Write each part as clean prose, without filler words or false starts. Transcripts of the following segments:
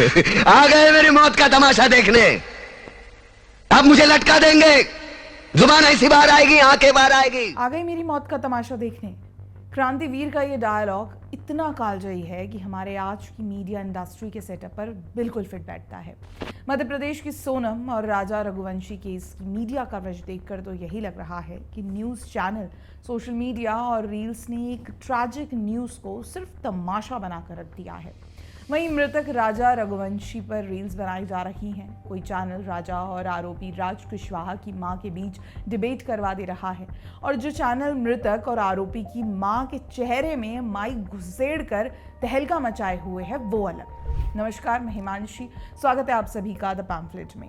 आ गए मेरी मौत का तमाशा देखने। अब मुझे लटका देंगे, जुबान ऐसी बाहर आएगी, आंखें बाहर आएगी। आ गई मेरी मौत का तमाशा देखने। क्रांतिवीर का ये डायलॉग इतना कालजयी है कि हमारे आज की मीडिया इंडस्ट्री के सेटअप पर बिल्कुल फिट बैठता है। मध्य प्रदेश की सोनम और राजा रघुवंशी केस की मीडिया कवरेज देखकर तो यही लग रहा है कि न्यूज़ चैनल, सोशल मीडिया और रील्स ने एक ट्रैजिक न्यूज़ को सिर्फ तमाशा बनाकर रख दिया है। वहीं मृतक राजा रघुवंशी पर रील्स बनाई जा रही हैं। कोई चैनल राजा और आरोपी राज कुशवाहा की मां के बीच डिबेट करवा दे रहा है और जो चैनल मृतक और आरोपी की मां के चेहरे में माइक घुसेड़ कर तहलका मचाए हुए है वो अलग। नमस्कार, मैं हिमांशी, स्वागत है आप सभी का द पैम्फलेट में।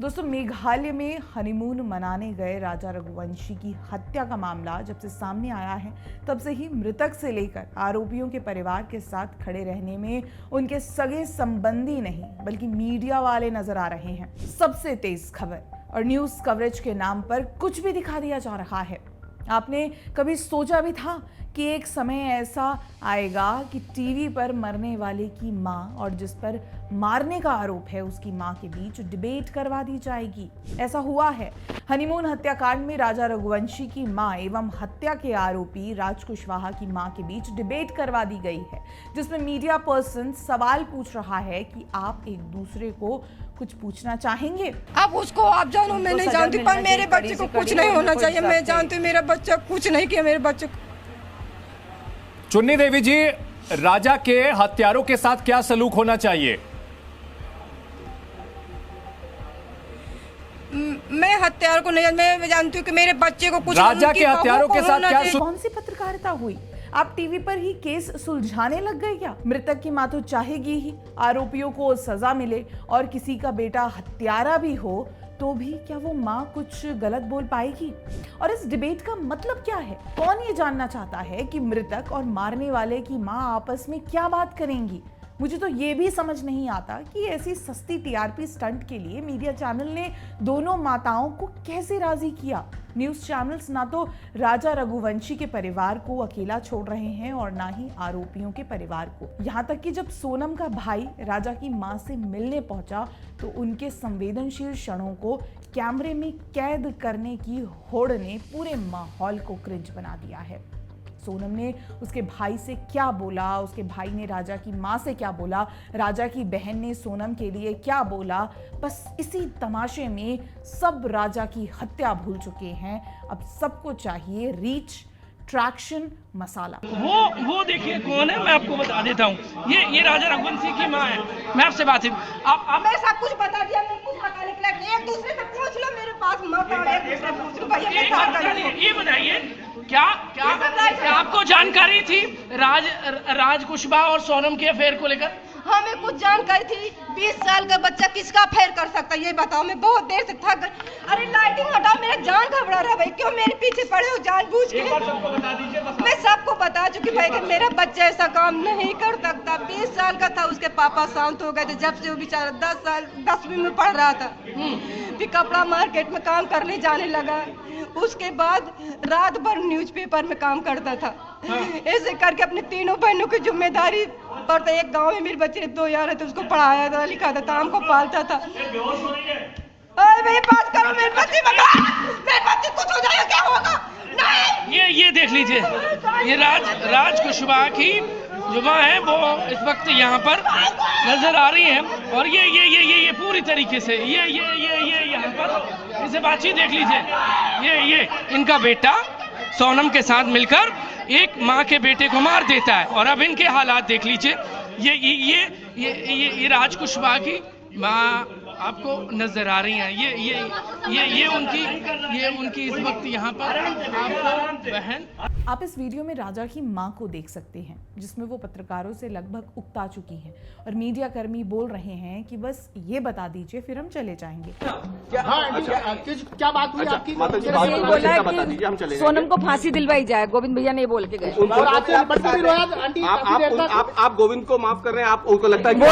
दोस्तों, मेघालय में हनीमून मनाने गए राजा रघुवंशी की हत्या का मामला जब से सामने आया है तब से ही मृतक से लेकर आरोपियों के परिवार के साथ खड़े रहने में उनके सगे संबंधी नहीं बल्कि मीडिया वाले नजर आ रहे हैं। सबसे तेज खबर और न्यूज़ कवरेज के नाम पर कुछ भी दिखा दिया जा रहा है। आपने कभी सोचा भी था कि एक समय ऐसा आएगा कि टीवी पर मरने वाले की मां और जिस पर मारने का आरोप है उसकी मां के बीच डिबेट करवा दी जाएगी? ऐसा हुआ है। हनीमून हत्याकांड में राजा रघुवंशी की मां एवं हत्या के आरोपी राज कुशवाहा की मां के बीच डिबेट करवा दी गई है, जिसमें मीडिया पर्सन सवाल पूछ रहा है कि आप एक दूसरे को कुछ पूछना चाहेंगे? अब उसको आप जानो, मैं नहीं जानती, पर मेरे बच्चे को कुछ नहीं होना चाहिए। मैं जानती हूँ मेरा बच्चा कुछ नहीं किया। मेरे बच्चे को चुन्नी देवी जी, राजा के हत्यारों के साथ क्या सलूक होना चाहिए? मैं हत्यारों को नहीं, मैं जानती हूँ कि मेरे बच्चे को कुछ, राजा के हत्यारों के साथ क्या कौन सी पत्रकारिता हुई? आप टीवी पर ही केस सुलझाने लग गए क्या? मृतक की मां तो चाहेगी ही आरोपियों को सजा मिले और किसी का बेटा हत्यारा भी हो तो भी क्या वो माँ कुछ गलत बोल पाएगी? और इस डिबेट का मतलब क्या है? कौन ये जानना चाहता है कि मृतक और मारने वाले की माँ आपस में क्या बात करेंगी? मुझे तो ये भी समझ नहीं आता कि ऐसी सस्ती टीआरपी स्टंट के लिए मीडिया चैनल ने दोनों माताओं को कैसे राजी किया। न्यूज़ चैनल्स ना तो राजा रघुवंशी के परिवार को अकेला छोड़ रहे हैं और ना ही आरोपियों के परिवार को। यहाँ तक कि जब सोनम का भाई राजा की मां से मिलने पहुंचा तो उनके संवेदनशील क्षणों को कैमरे में कैद करने की होड़ ने पूरे माहौल को क्रिंज बना दिया है। सोनम ने उसके भाई से क्या बोला, उसके भाई ने राजा की मां से क्या बोला, राजा की बहन ने सोनम के लिए क्या बोला, बस इसी तमाशे में सब राजा की हत्या भूल चुके हैं। अब सबको चाहिए रीच, ट्रैक्शन, मसाला। वो देखिए कौन है, मैं आपको बता देता हूँ। ये राजा रघुवंशी की माँ है। मैं आपसे बात आप मैं सब कुछ बता दिया। मैं कुछ बताने के लिए एक दूसरे से पूछ लो, मेरे पास मत आओ, एक दूसरे से पूछ लो भैया। मैं क्या करूं? ये बताइए क्या आपको जानकारी थी राज कुशवाहा और सोनम के अफेयर को लेकर? हमें कुछ जानकारी थी। 20 साल का बच्चा किसका अफेयर कर सकता है ये बताओ। मैं बहुत देर से थक गई। अरे लाइटिंग हटाओ, मेरा जान घबरा रहा है भाई। क्यों मेरे पीछे पड़े हो जानबूझ के? सबको बता दीजिए। मैं सबको बता चुकी भाई कि मेरा बच्चा ऐसा काम नहीं कर सकता। 20 साल का था, उसके पापा शांत हो गए थे जब से वो बेचारा 10 साल 10वीं में पढ़ रहा था। फिर कपड़ा मार्केट में काम करने जाने लगा। उसके बाद रात भर न्यूज़पेपर में काम करता था। ऐसे करके अपने तीनों बहनों की जिम्मेदारी पर था। एक गांव में मेरे बच्चे ने 2 यार थे, उसको पढ़ाया था, लिखा था, हमको पालता था। बात करो, मेरे बच्चे कुछ हो जाएगा, क्या होगा? नहीं, ये देख लीजिए, ये राज कुशवाहा की जो माँ है वो इस वक्त यहाँ पर नजर आ रही है और ये पूरी तरीके से ये यहाँ पर इसे बातचीत देख लीजिए। ये इनका बेटा सोनम के साथ मिलकर एक माँ के बेटे को मार देता है और अब इनके हालात देख लीजिए। ये राज कुशवाहा की माँ आपको नजर आ रही हैं। ये उनकी इस वक्त यहाँ पर आपको बहन। आप इस वीडियो में राजा की मां को देख सकते हैं जिसमें वो पत्रकारों से लगभग उकता चुकी हैं और मीडिया कर्मी बोल रहे हैं कि बस ये बता दीजिए फिर हम चले जाएंगे। क्या बात हुई आपकी? बोला कि सोनम को फांसी दिलवाई जाए, गोविंद भैया ने बोल के गए। आप गोविंद को माफ कर रहे हैं? आप उनको लगता है वो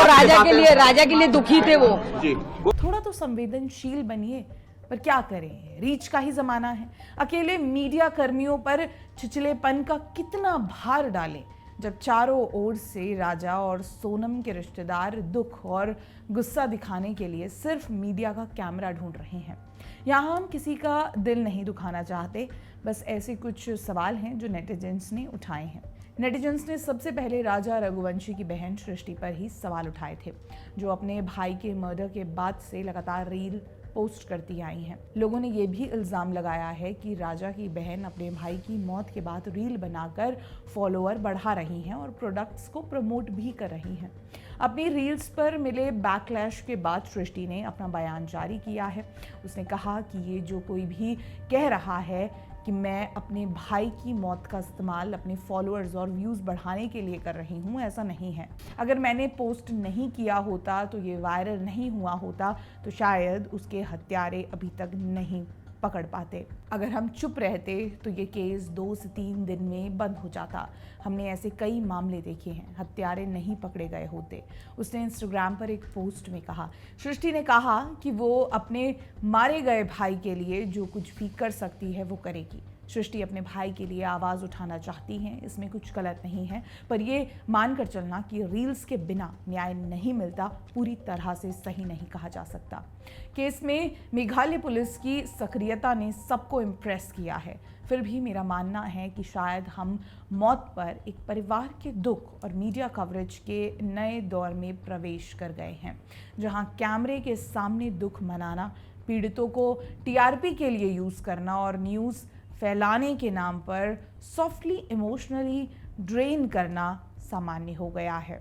राजा के लिए दुखी थे वो जी। थोड़ा तो संवेदनशील बनिए, पर क्या करें, रीच का ही जमाना है। अकेले मीडिया कर्मियों पर छिछलेपन का कितना भार डालें। जब चारों ओर से राजा और सोनम के रिश्तेदार दुख और गुस्सा दिखाने के लिए सिर्फ मीडिया का कैमरा ढूंढ रहे हैं। यहाँ हम किसी का दिल नहीं दुखाना चाहते, बस ऐसे कुछ सवाल हैं जो नेटिजन्स ने उठाए हैं। नेटिजन्स ने सबसे पहले राजा रघुवंशी की बहन सृष्टि पर ही सवाल उठाए थे, जो अपने भाई के मर्डर के बाद से लगातार रील पोस्ट करती आई हैं। लोगों ने ये भी इल्ज़ाम लगाया है कि राजा की बहन अपने भाई की मौत के बाद रील बनाकर फॉलोअर बढ़ा रही हैं और प्रोडक्ट्स को प्रमोट भी कर रही हैं। अपनी रील्स पर मिले बैकलैश के बाद सृष्टि ने अपना बयान जारी किया है। उसने कहा कि ये जो कोई भी कह रहा है कि मैं अपने भाई की मौत का इस्तेमाल अपने फॉलोअर्स और व्यूज़ बढ़ाने के लिए कर रही हूँ, ऐसा नहीं है। अगर मैंने पोस्ट नहीं किया होता तो ये वायरल नहीं हुआ होता, तो शायद उसके हत्यारे अभी तक नहीं पकड़ पाते। अगर हम चुप रहते तो ये केस 2 से 3 दिन में बंद हो जाता। हमने ऐसे कई मामले देखे हैं, हत्यारे नहीं पकड़े गए होते। उसने इंस्टाग्राम पर एक पोस्ट में कहा। सृष्टि ने कहा कि वो अपने मारे गए भाई के लिए जो कुछ भी कर सकती है वो करेगी। सृष्टि अपने भाई के लिए आवाज़ उठाना चाहती हैं, इसमें कुछ गलत नहीं है, पर ये मानकर चलना कि रील्स के बिना न्याय नहीं मिलता पूरी तरह से सही नहीं कहा जा सकता। केस में मेघालय पुलिस की सक्रियता ने सबको इम्प्रेस किया है। फिर भी मेरा मानना है कि शायद हम मौत पर एक परिवार के दुख और मीडिया कवरेज के नए दौर में प्रवेश कर गए हैं, जहां कैमरे के सामने दुख मनाना, पीड़ितों को टीआरपी के लिए यूज़ करना और न्यूज़ फैलाने के नाम पर सॉफ्टली इमोशनली ड्रेन करना सामान्य हो गया है।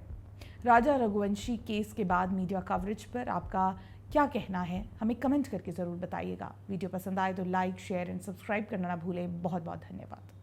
राजा रघुवंशी केस के बाद मीडिया कवरेज पर आपका क्या कहना है, हमें कमेंट करके ज़रूर बताइएगा। वीडियो पसंद आए तो लाइक, शेयर एंड सब्सक्राइब करना ना भूलें। बहुत बहुत धन्यवाद।